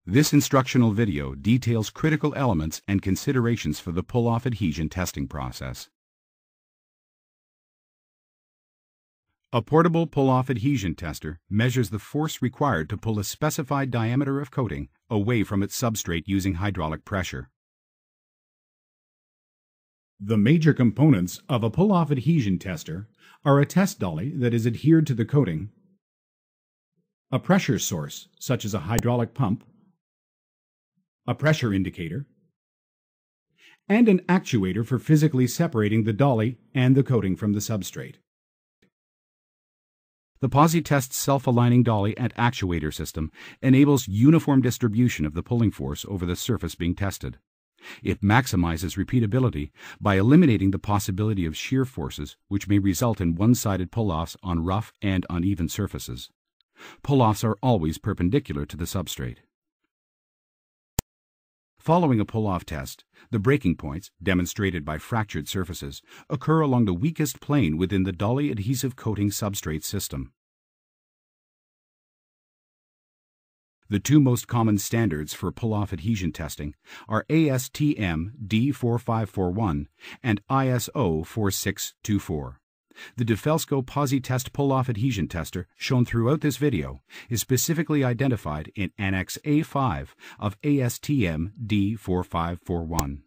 This instructional video details critical elements and considerations for the pull-off adhesion testing process. A portable pull-off adhesion tester measures the force required to pull a specified diameter of coating away from its substrate using hydraulic pressure. The major components of a pull-off adhesion tester are a test dolly that is adhered to the coating, a pressure source such as a hydraulic pump, a pressure indicator, and an actuator for physically separating the dolly and the coating from the substrate. The PosiTest self-aligning dolly and actuator system enables uniform distribution of the pulling force over the surface being tested. It maximizes repeatability by eliminating the possibility of shear forces which may result in one-sided pull-offs on rough and uneven surfaces. Pull-offs are always perpendicular to the substrate. Following a pull-off test, the breaking points, demonstrated by fractured surfaces, occur along the weakest plane within the dolly adhesive coating substrate system. The two most common standards for pull-off adhesion testing are ASTM D4541 and ISO 4624. The DeFelsco PosiTest pull-off adhesion tester shown throughout this video is specifically identified in Annex A5 of ASTM D4541.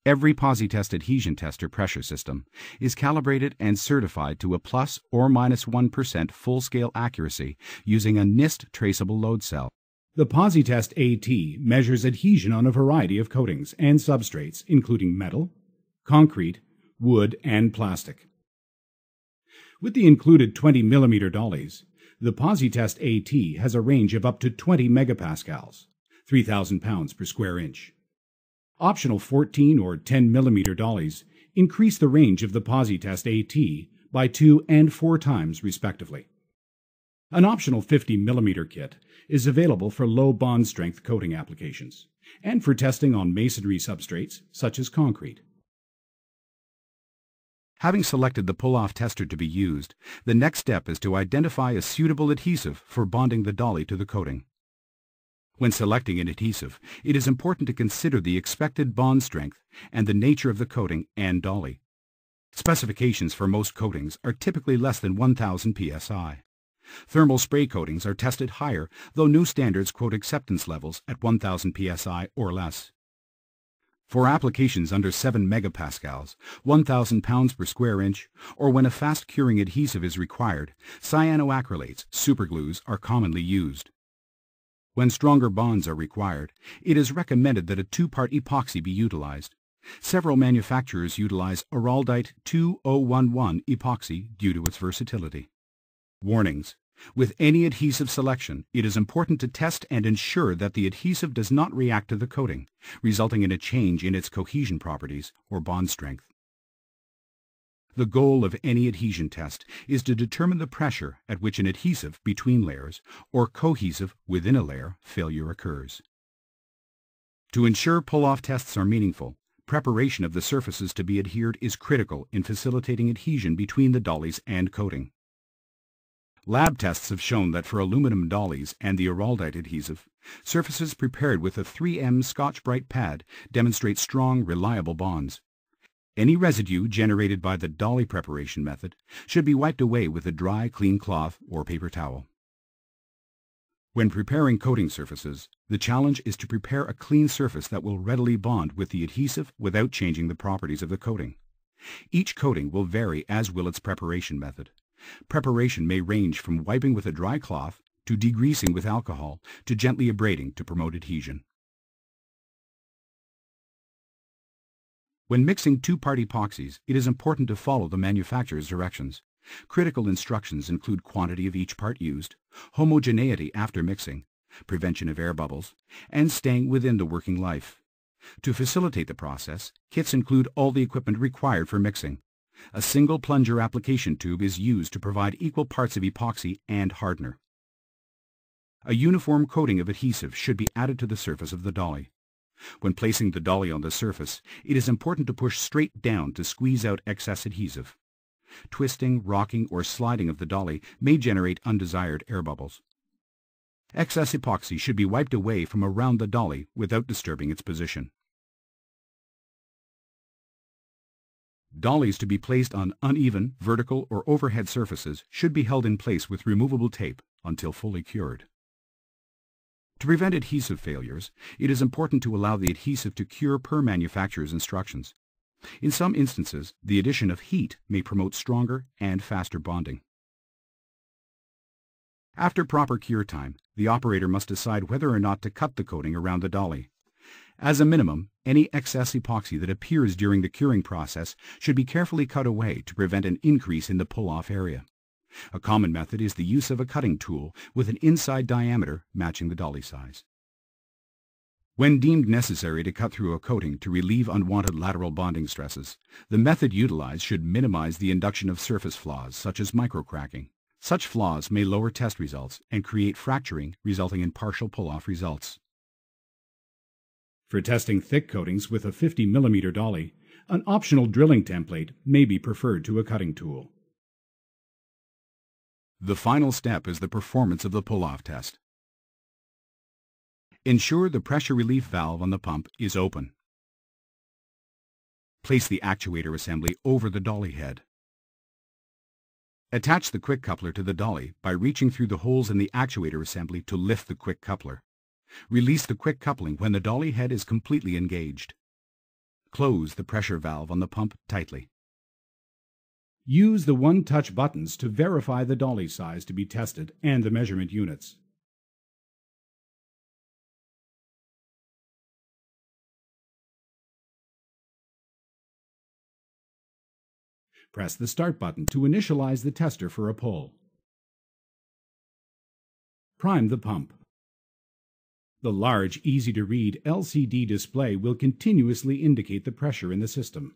Every PosiTest adhesion tester pressure system is calibrated and certified to a plus or minus 1% full-scale accuracy using a NIST traceable load cell. The PosiTest AT measures adhesion on a variety of coatings and substrates, including metal, concrete, wood, and plastic. With the included 20 mm dollies, the PosiTest AT has a range of up to 20 megapascals, 3,000 pounds per square inch. Optional 14 or 10 mm dollies increase the range of the PosiTest AT by 2 and 4 times respectively. An optional 50 mm kit is available for low bond strength coating applications and for testing on masonry substrates such as concrete. Having selected the pull-off tester to be used, the next step is to identify a suitable adhesive for bonding the dolly to the coating. When selecting an adhesive, it is important to consider the expected bond strength and the nature of the coating and dolly. Specifications for most coatings are typically less than 1000 psi. Thermal spray coatings are tested higher, though new standards quote acceptance levels at 1000 psi or less. For applications under 7 megapascals, 1,000 pounds per square inch, or when a fast-curing adhesive is required, cyanoacrylates, superglues, are commonly used. When stronger bonds are required, it is recommended that a 2-part epoxy be utilized. Several manufacturers utilize Araldite 2011 epoxy due to its versatility. Warnings. With any adhesive selection, it is important to test and ensure that the adhesive does not react to the coating, resulting in a change in its cohesion properties or bond strength. The goal of any adhesion test is to determine the pressure at which an adhesive between layers or cohesive within a layer failure occurs. To ensure pull-off tests are meaningful, preparation of the surfaces to be adhered is critical in facilitating adhesion between the dollies and coating. Lab tests have shown that for aluminum dollies and the Araldite adhesive, surfaces prepared with a 3M Scotch-Brite pad demonstrate strong, reliable bonds. Any residue generated by the dolly preparation method should be wiped away with a dry, clean cloth or paper towel. When preparing coating surfaces, the challenge is to prepare a clean surface that will readily bond with the adhesive without changing the properties of the coating. Each coating will vary, as will its preparation method. Preparation may range from wiping with a dry cloth to degreasing with alcohol to gently abrading to promote adhesion. When mixing 2-part epoxies, it is important to follow the manufacturer's directions. Critical instructions include quantity of each part used, homogeneity after mixing, prevention of air bubbles, and staying within the working life. To facilitate the process, kits include all the equipment required for mixing. A single plunger application tube is used to provide equal parts of epoxy and hardener. A uniform coating of adhesive should be added to the surface of the dolly. When placing the dolly on the surface, it is important to push straight down to squeeze out excess adhesive. Twisting, rocking, or sliding of the dolly may generate undesired air bubbles. Excess epoxy should be wiped away from around the dolly without disturbing its position. Dollies to be placed on uneven, vertical, or overhead surfaces should be held in place with removable tape until fully cured. To prevent adhesive failures, it is important to allow the adhesive to cure per manufacturer's instructions. In some instances, the addition of heat may promote stronger and faster bonding. After proper cure time, the operator must decide whether or not to cut the coating around the dolly. As a minimum, any excess epoxy that appears during the curing process should be carefully cut away to prevent an increase in the pull-off area. A common method is the use of a cutting tool with an inside diameter matching the dolly size. When deemed necessary to cut through a coating to relieve unwanted lateral bonding stresses, the method utilized should minimize the induction of surface flaws such as microcracking. Such flaws may lower test results and create fracturing, resulting in partial pull-off results. For testing thick coatings with a 50 mm dolly, an optional drilling template may be preferred to a cutting tool. The final step is the performance of the pull-off test. Ensure the pressure relief valve on the pump is open. Place the actuator assembly over the dolly head. Attach the quick coupler to the dolly by reaching through the holes in the actuator assembly to lift the quick coupler. Release the quick coupling when the dolly head is completely engaged. Close the pressure valve on the pump tightly. Use the one-touch buttons to verify the dolly size to be tested and the measurement units. Press the Start button to initialize the tester for a pull. Prime the pump. The large, easy-to-read LCD display will continuously indicate the pressure in the system.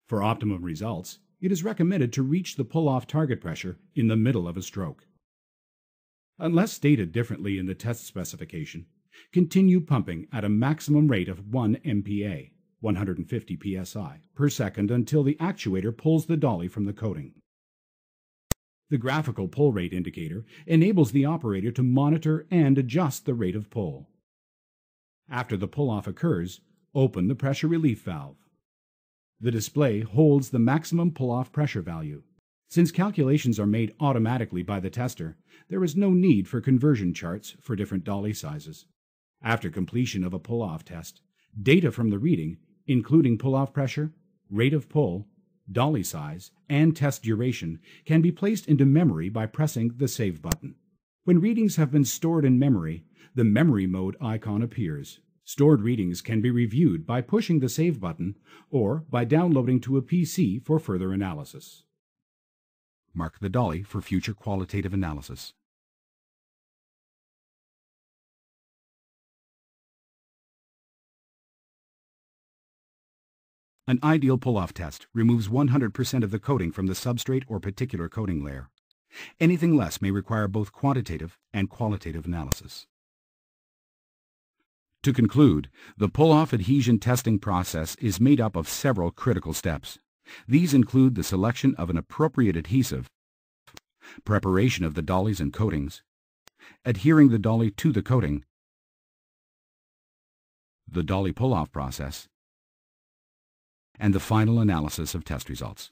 For optimum results, it is recommended to reach the pull-off target pressure in the middle of a stroke. Unless stated differently in the test specification, continue pumping at a maximum rate of 1 MPa, 150 psi, per second until the actuator pulls the dolly from the coating. The graphical pull rate indicator enables the operator to monitor and adjust the rate of pull. After the pull-off occurs, open the pressure relief valve. The display holds the maximum pull-off pressure value. Since calculations are made automatically by the tester, there is no need for conversion charts for different dolly sizes. After completion of a pull-off test, data from the reading, including pull-off pressure, rate of pull, dolly size, and test duration, can be placed into memory by pressing the Save button. When readings have been stored in memory, the Memory Mode icon appears. Stored readings can be reviewed by pushing the Save button or by downloading to a PC for further analysis. Mark the dolly for future qualitative analysis. An ideal pull-off test removes 100% of the coating from the substrate or particular coating layer. Anything less may require both quantitative and qualitative analysis. To conclude, the pull-off adhesion testing process is made up of several critical steps. These include the selection of an appropriate adhesive, preparation of the dollies and coatings, adhering the dolly to the coating, the dolly pull-off process, and the final analysis of test results.